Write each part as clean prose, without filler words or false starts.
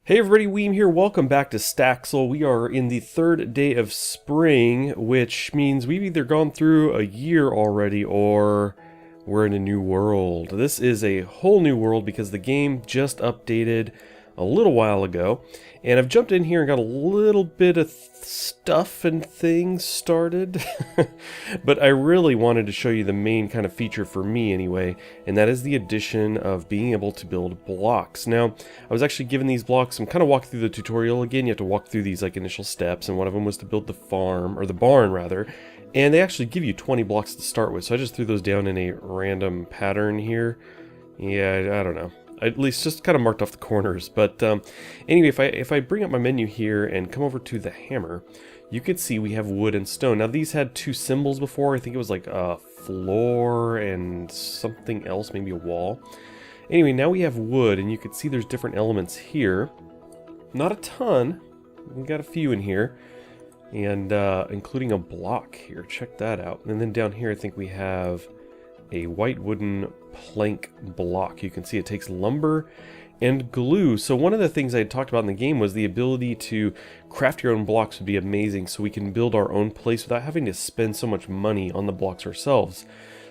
Hey everybody, Weem here. Welcome back to Staxel. We are in the third day of spring, which means we've either gone through a year already or we're in a new world. This is a whole new world because the game just updated a little while ago. And I've jumped in here and got a little bit of stuff and things started. But I really wanted to show you the main kind of feature for me anyway, and that is the addition of being able to build blocks. Now, I was actually given these blocks. I'm kind of walking through the tutorial again. You have to walk through these like initial steps, and one of them was to build the farm, or the barn rather. And they actually give you 20 blocks to start with, so I just threw those down in a random pattern here. Yeah, I don't know. At least just kind of marked off the corners. But anyway, if I bring up my menu here and come over to the hammer, you can see we have wood and stone. Now these had two symbols before. I think it was like a floor and something else, maybe a wall. Anyway, now we have wood, and you can see there's different elements here. Not a ton. We got a few in here, and including a block here. Check that out. And then down here, I think we have a white wooden plank block. You can see it takes lumber and glue. So one of the things I had talked about in the game was the ability to craft your own blocks would be amazing, so we can build our own place without having to spend so much money on the blocks ourselves.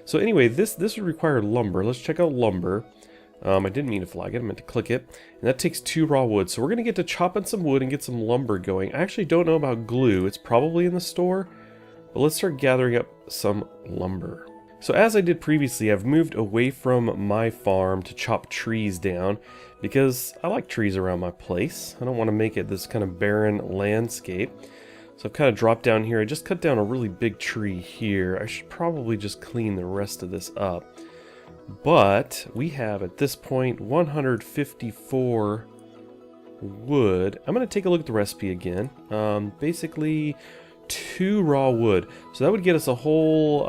So anyway, this would require lumber. Let's check out lumber. I didn't mean to flag it, I meant to click it. And that takes 2 raw wood. So we're going to get to chopping some wood and get some lumber going. I actually don't know about glue. It's probably in the store. But let's start gathering up some lumber. So as I did previously, I've moved away from my farm to chop trees down because I like trees around my place. I don't want to make it this kind of barren landscape. So I've kind of dropped down here. I just cut down a really big tree here. I should probably just clean the rest of this up. But we have at this point 154 wood. I'm going to take a look at the recipe again. Basically 2 raw wood. So that would get us a whole,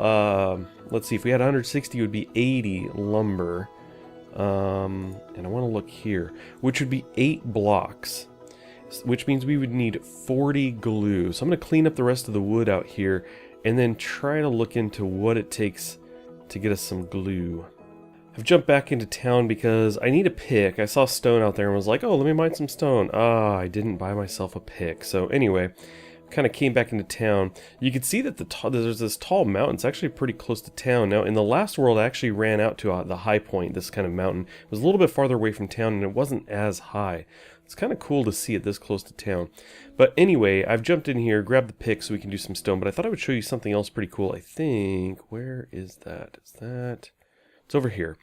let's see, if we had 160 it would be 80 lumber. And I want to look here, which would be 8 blocks, which means we would need 40 glue. So I'm going to clean up the rest of the wood out here and then try to look into what it takes to get us some glue. I've jumped back into town because I need a pick. I saw stone out there and was like, oh, let me mine some stone. Ah, I didn't buy myself a pick. So anyway, kind of came back into town. You can see that there's this tall mountain. It's actually pretty close to town. Now, in the last world, I actually ran out to the high point, this kind of mountain. It was a little bit farther away from town, and it wasn't as high. It's kind of cool to see it this close to town. But anyway, I've jumped in here, grabbed the pick so we can do some stone, but I thought I would show you something else pretty cool. I think, where is that? Is that? It's over here.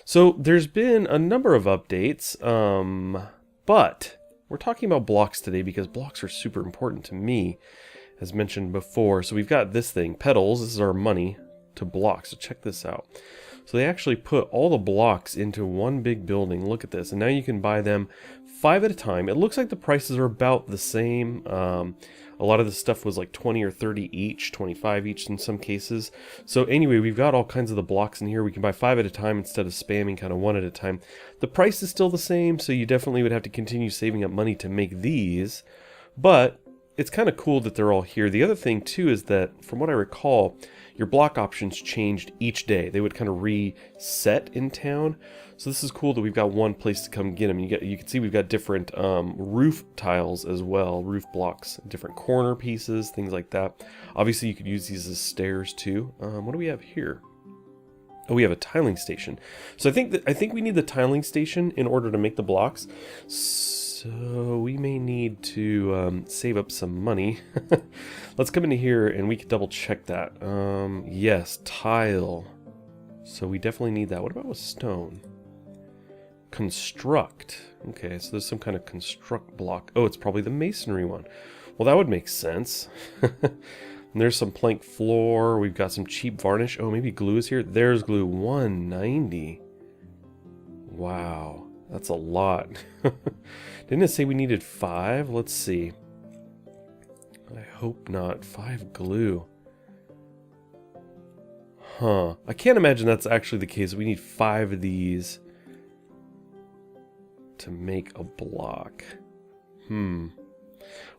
So there's been a number of updates, but we're talking about blocks today because blocks are super important to me, as mentioned before. So we've got this thing, petals. This is our money to blocks. So check this out. So they actually put all the blocks into one big building. Look at this. And now you can buy them 5 at a time. It looks like the prices are about the same. A lot of the stuff was like 20 or 30 each, 25 each in some cases. So anyway, we've got all kinds of the blocks in here. We can buy 5 at a time instead of spamming kind of 1 at a time. The price is still the same, so you definitely would have to continue saving up money to make these. But it's kind of cool that they're all here. The other thing too is that, from what I recall, your block options changed each day. They would kind of reset in town. So this is cool that we've got one place to come get them. You can see we've got different roof tiles as well, roof blocks, different corner pieces, things like that. Obviously, you could use these as stairs too. What do we have here? Oh, we have a tiling station. So I think we need the tiling station in order to make the blocks. So we may need to save up some money. Let's come into here and we can double check that. Yes, tile. So we definitely need that. What about with stone? Construct. Okay, so there's some kind of construct block. Oh, it's probably the masonry one. Well, that would make sense. And there's some plank floor. We've got some cheap varnish. Oh, maybe glue is here. There's glue. 190. Wow, that's a lot. Didn't it say we needed 5? Let's see. I hope not. 5 glue. Huh. I can't imagine that's actually the case. We need 5 of these to make a block.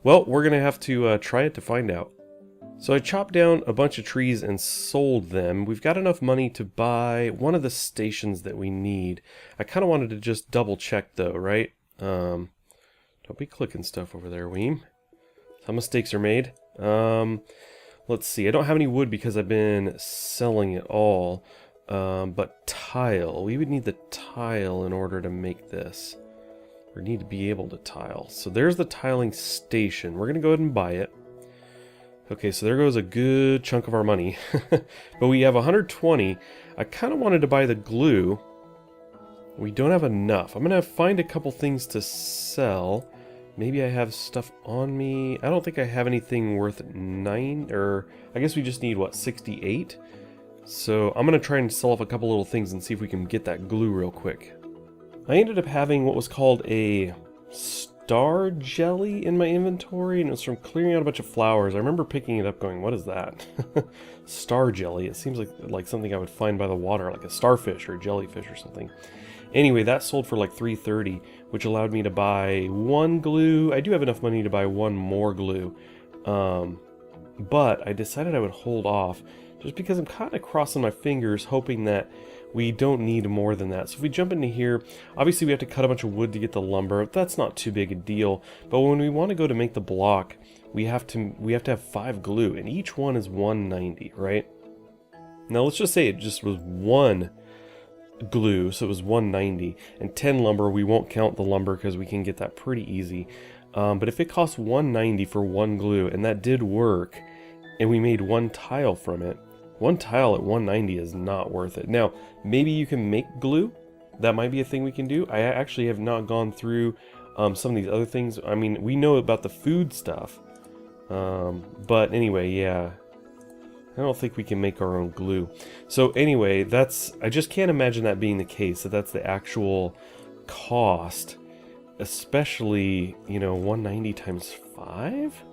Well, we're going to have to try it to find out. So I chopped down a bunch of trees and sold them. We've got enough money to buy one of the stations that we need. I kind of wanted to just double check though, right? Don't be clicking stuff over there, Weem. How mistakes are made. Let's see. I don't have any wood because I've been selling it all. But tile. We would need the tile in order to make this. We need to be able to tile. So there's the tiling station. We're going to go ahead and buy it. Okay, so there goes a good chunk of our money. But we have 120. I kind of wanted to buy the glue. We don't have enough. I'm going to find a couple things to sell. Maybe I have stuff on me. I don't think I have anything worth 9, or I guess we just need, what, 68? So I'm going to try and sell off a couple little things and see if we can get that glue real quick. I ended up having what was called a star jelly in my inventory, and it was from clearing out a bunch of flowers. I remember picking it up going, what is that? Star jelly. It seems like something I would find by the water, like a starfish or a jellyfish or something. Anyway, that sold for like $3.30, which allowed me to buy 1 glue. I do have enough money to buy 1 more glue, but I decided I would hold off just because I'm kind of crossing my fingers hoping that we don't need more than that. So if we jump into here, obviously we have to cut a bunch of wood to get the lumber. That's not too big a deal, but when we want to go to make the block, we have to have 5 glue, and each one is 190, right? Now let's just say it just was 1 glue, so it was 190, and 10 lumber. We won't count the lumber because we can get that pretty easy, but if it costs 190 for 1 glue, and that did work, and we made 1 tile from it, 1 tile at 190 is not worth it. Now maybe you can make glue. That might be a thing we can do. I actually have not gone through some of these other things. I mean, we know about the food stuff, but anyway, yeah, I don't think we can make our own glue. So anyway, I just can't imagine that being the case, that's the actual cost, especially, you know, 190 times 5?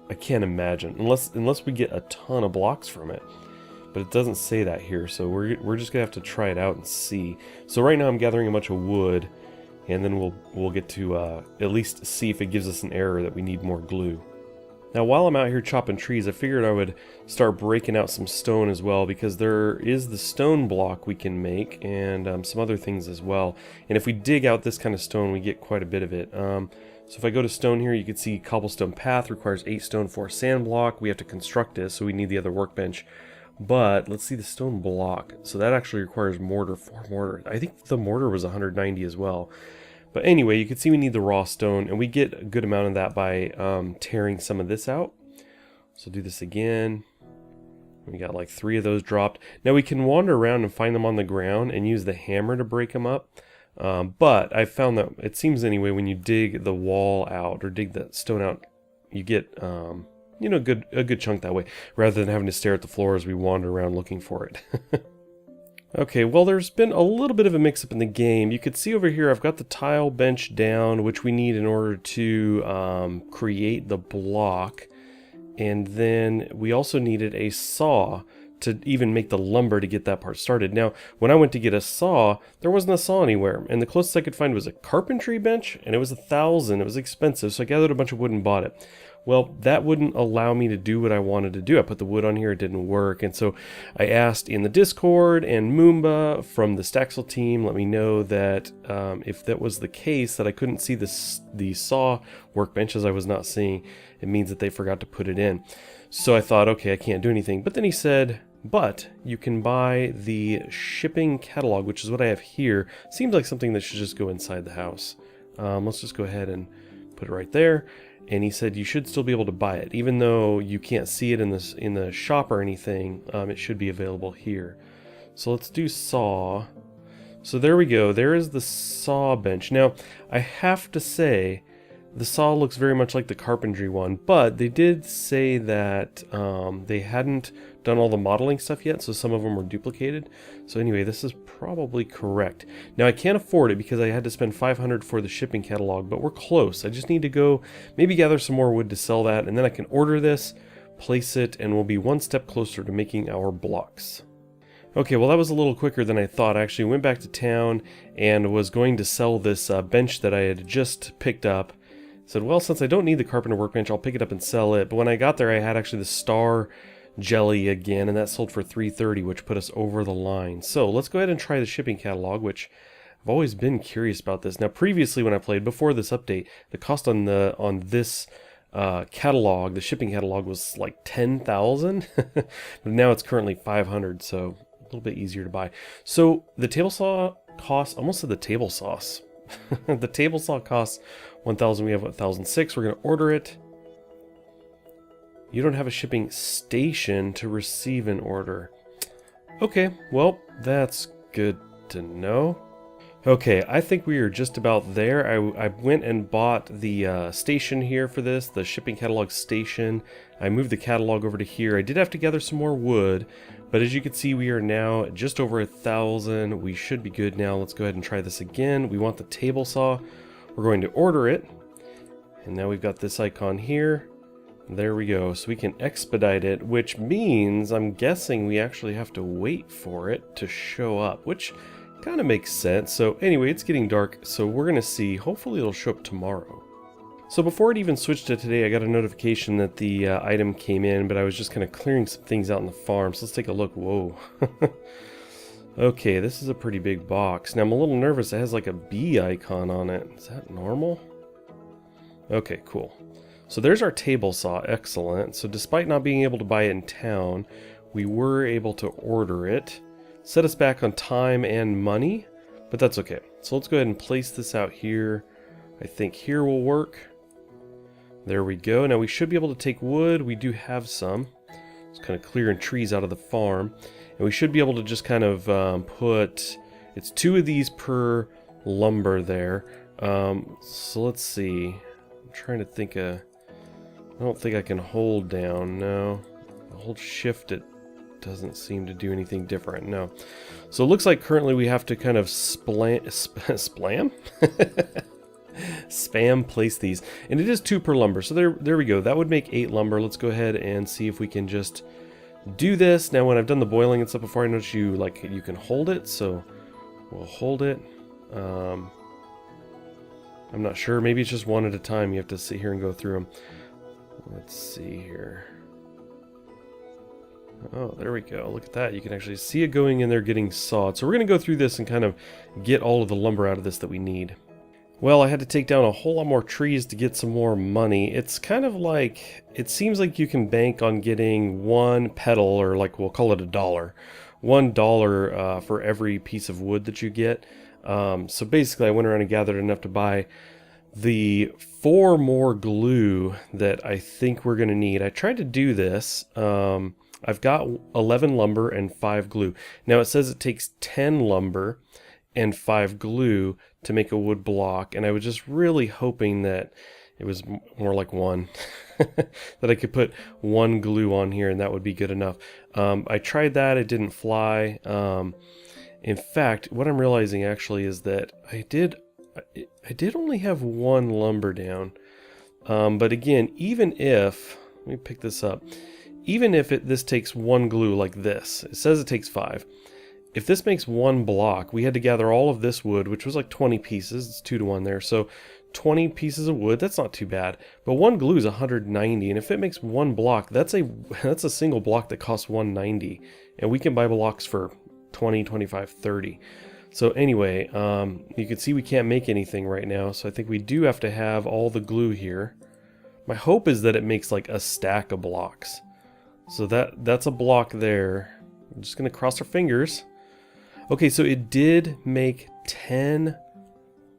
I can't imagine, unless we get a ton of blocks from it. But it doesn't say that here, so we're just gonna have to try it out and see. So right now I'm gathering a bunch of wood, and then we'll get to at least see if it gives us an error that we need more glue. Now while I'm out here chopping trees, I figured I would start breaking out some stone as well, because there is the stone block we can make, and some other things as well. And if we dig out this kind of stone, we get quite a bit of it. So if I go to stone here, you can see cobblestone path requires 8 stone for a sand block. We have to construct this, so we need the other workbench. But let's see the stone block. So that actually requires mortar, 4 mortar. I think the mortar was 190 as well. But anyway, you can see we need the raw stone, and we get a good amount of that by tearing some of this out. So do this again. We got like 3 of those dropped. Now we can wander around and find them on the ground and use the hammer to break them up. But I found that it seems anyway, when you dig the wall out or dig the stone out, you get you know, a good chunk that way, rather than having to stare at the floor as we wander around looking for it. Okay, well, there's been a little bit of a mix-up in the game. You can see over here I've got the tile bench down, which we need in order to create the block. And then we also needed a saw to even make the lumber to get that part started. Now, when I went to get a saw, there wasn't a saw anywhere. And the closest I could find was a carpentry bench, and it was $1,000. It was expensive, so I gathered a bunch of wood and bought it. Well, that wouldn't allow me to do what I wanted to do. I put the wood on here, it didn't work. And so I asked in the Discord, and Moomba from the Staxel team let me know that if that was the case, that I couldn't see the saw workbench as I was not seeing, it means that they forgot to put it in. So I thought, okay, I can't do anything. But then he said, but you can buy the shipping catalog, which is what I have here. Seems like something that should just go inside the house. Let's just go ahead and put it right there. And he said you should still be able to buy it, even though you can't see it in the shop or anything. It should be available here. So let's do saw. So there we go. There is the saw bench. Now I have to say the saw looks very much like the carpentry one, but they did say that they hadn't done all the modeling stuff yet, so some of them were duplicated. So anyway, this is probably correct. Now I can't afford it because I had to spend $500 for the shipping catalog, but we're close. I just need to go maybe gather some more wood to sell that, and then I can order this, place it, and we'll be one step closer to making our blocks. Okay, well that was a little quicker than I thought. I actually went back to town and was going to sell this bench that I had just picked up. Said, well, since I don't need the carpenter workbench, I'll pick it up and sell it. But when I got there, I had actually the star jelly again, and that sold for $3.30, which put us over the line. So let's go ahead and try the shipping catalog, which I've always been curious about this. Now, previously when I played, before this update, the cost on this catalog, the shipping catalog, was like 10,000, but now it's currently 500, so a little bit easier to buy. So the table saw costs, almost said the table sauce. The table saw costs 1,000. We have 1,006. We're going to order it. You don't have a shipping station to receive an order. Okay, well, that's good to know. Okay, I think we are just about there. I went and bought the station here for this, the shipping catalog station. I moved the catalog over to here. I did have to gather some more wood, but as you can see, we are now just over 1,000. We should be good now. Let's go ahead and try this again. We want the table saw. We're going to order it. And now we've got this icon here. There we go. So we can expedite it, which means I'm guessing we actually have to wait for it to show up, which kind of makes sense. So anyway, it's getting dark, so we're going to see. Hopefully it'll show up tomorrow. So before it even switched to today, I got a notification that the item came in, but I was just kind of clearing some things out in the farm. So let's take a look. Whoa. Okay, this is a pretty big box. Now I'm a little nervous. It has like a bee icon on it. Is that normal? Okay, cool. So there's our table saw. Excellent. So despite not being able to buy it in town, we were able to order it. Set us back on time and money, but that's okay. So let's go ahead and place this out here. I think here will work. There we go. Now we should be able to take wood. We do have some. It's kind of clearing trees out of the farm. And we should be able to just kind of put, it's 2 of these per lumber there. So let's see. I'm trying to think I don't think I can hold down. No. Hold shift, it doesn't seem to do anything different. No. So it looks like currently we have to kind of spam place these. And it is 2 per lumber. So there we go. That would make 8 lumber. Let's go ahead and see if we can just do this. Now when I've done the boiling and stuff before, I noticed you can hold it. So we'll hold it. I'm not sure. Maybe it's just one at a time. You have to sit here and go through them. Let's see here. Oh, there we go. Look at that. You can actually see it going in there getting sawed. So we're going to go through this and kind of get all of the lumber out of this that we need. Well, I had to take down a whole lot more trees to get some more money. It's kind of like, it seems like you can bank on getting 1 petal, or like we'll call it $1. $1 for every piece of wood that you get. So basically I went around and gathered enough to buy the 4 more glue that I think we're going to need. I tried to do this. I've got 11 lumber and 5 glue. Now it says it takes 10 lumber and 5 glue to make a wood block, and I was just really hoping that it was more like 1. That I could put 1 glue on here and that would be good enough. I tried that, it didn't fly. In fact, what I'm realizing actually is that I did only have 1 lumber down. But again, even if, let me pick this up. Even if this takes 1 glue like this, it says it takes 5. If this makes 1 block, we had to gather all of this wood, which was like 20 pieces. It's 2 to 1 there. So 20 pieces of wood, that's not too bad. But 1 glue is 190, and if it makes 1 block, that's a single block that costs 190. And we can buy blocks for 20, 25, 30. So anyway, you can see we can't make anything right now, so I think we do have to have all the glue here. My hope is that it makes like a stack of blocks. So that's a block there. I'm just going to cross our fingers. Okay, so it did make 10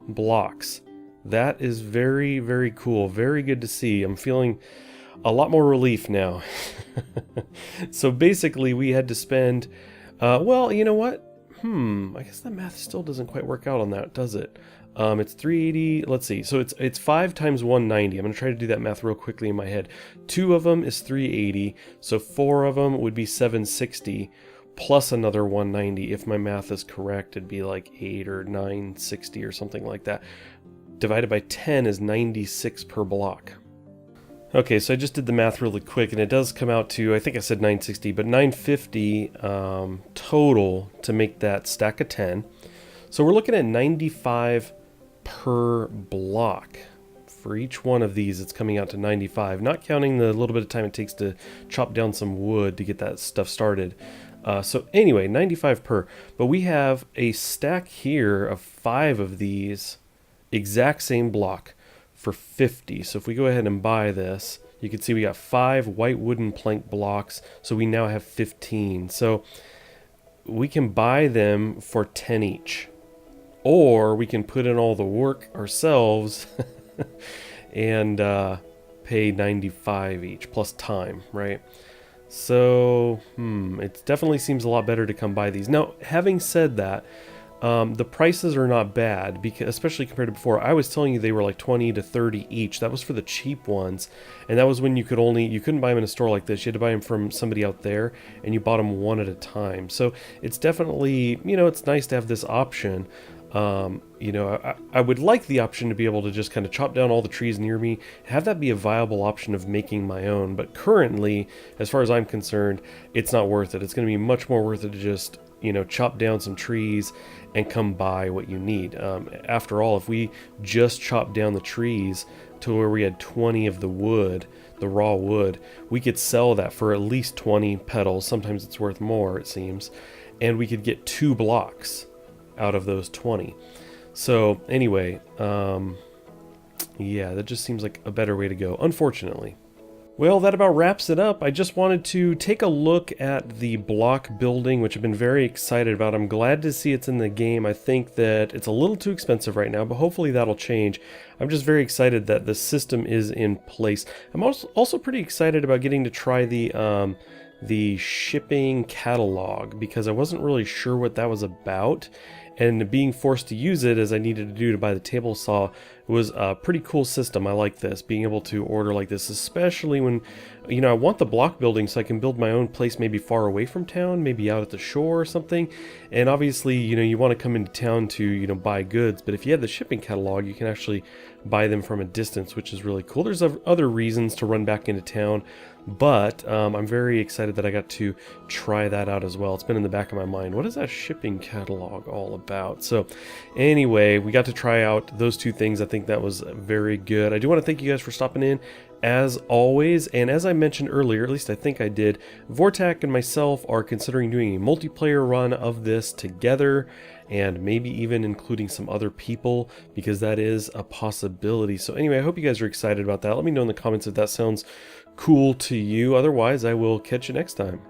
blocks. That is very, very cool. Very good to see. I'm feeling a lot more relief now. So basically we had to spend, well, you know what? I guess that math still doesn't quite work out on that, does it? It's 380, let's see, so it's 5 times 190. I'm going to try to do that math real quickly in my head. 2 of them is 380, so 4 of them would be 760, plus another 190. If my math is correct, it'd be like 8 or 960 or something like that. Divided by 10 is 96 per block. Okay, so I just did the math really quick, and it does come out to, I think I said 960, but 950 total to make that stack of 10. So we're looking at 95 per block. For each one of these, it's coming out to 95, not counting the little bit of time it takes to chop down some wood to get that stuff started. So anyway, 95 per. But we have a stack here of 5 of these exact same block for 50. So if we go ahead and buy this, you can see we got 5 white wooden plank blocks. So we now have 15. So we can buy them for 10 each. Or we can put in all the work ourselves and pay 95 each plus time, right? So, it definitely seems a lot better to come by these. Now, having said that, the prices are not bad, because especially compared to before. I was telling you they were like 20 to 30 each. That was for the cheap ones, and that was when you couldn't buy them in a store like this. You had to buy them from somebody out there, and you bought them one at a time. So it's definitely, it's nice to have this option. I would like the option to be able to just kind of chop down all the trees near me, have that be a viable option of making my own. But currently, as far as I'm concerned, it's not worth it. It's going to be much more worth it to just, chop down some trees and come by what you need. After all, if we just chop down the trees to where we had 20 of the wood, the raw wood, we could sell that for at least 20 petals. Sometimes it's worth more, it seems. And we could get 2 blocks out of those 20. So anyway, yeah, that just seems like a better way to go, unfortunately. Well, that about wraps it up. I just wanted to take a look at the block building, which I've been very excited about. I'm glad to see it's in the game. I think that it's a little too expensive right now, but hopefully that'll change. I'm just very excited that the system is in place. I'm also pretty excited about getting to try the shipping catalog, because I wasn't really sure what that was about, and being forced to use it as I needed to do to buy the table saw was a pretty cool system. I like this, being able to order like this, especially when, I want the block building so I can build my own place maybe far away from town, maybe out at the shore or something. And obviously, you want to come into town to, buy goods, but if you have the shipping catalog, you can actually buy them from a distance, which is really cool. There's other reasons to run back into town, but I'm very excited that I got to try that out as well. It's been in the back of my mind. What is that shipping catalog all about? So anyway, we got to try out those 2 things. I think that was very good. I do want to thank you guys for stopping in, as always. And as I mentioned earlier, at least I think I did, Vortak and myself are considering doing a multiplayer run of this together, and maybe even including some other people, because that is a possibility. So anyway, I hope you guys are excited about that. Let me know in the comments if that sounds cool to you. Otherwise, I will catch you next time.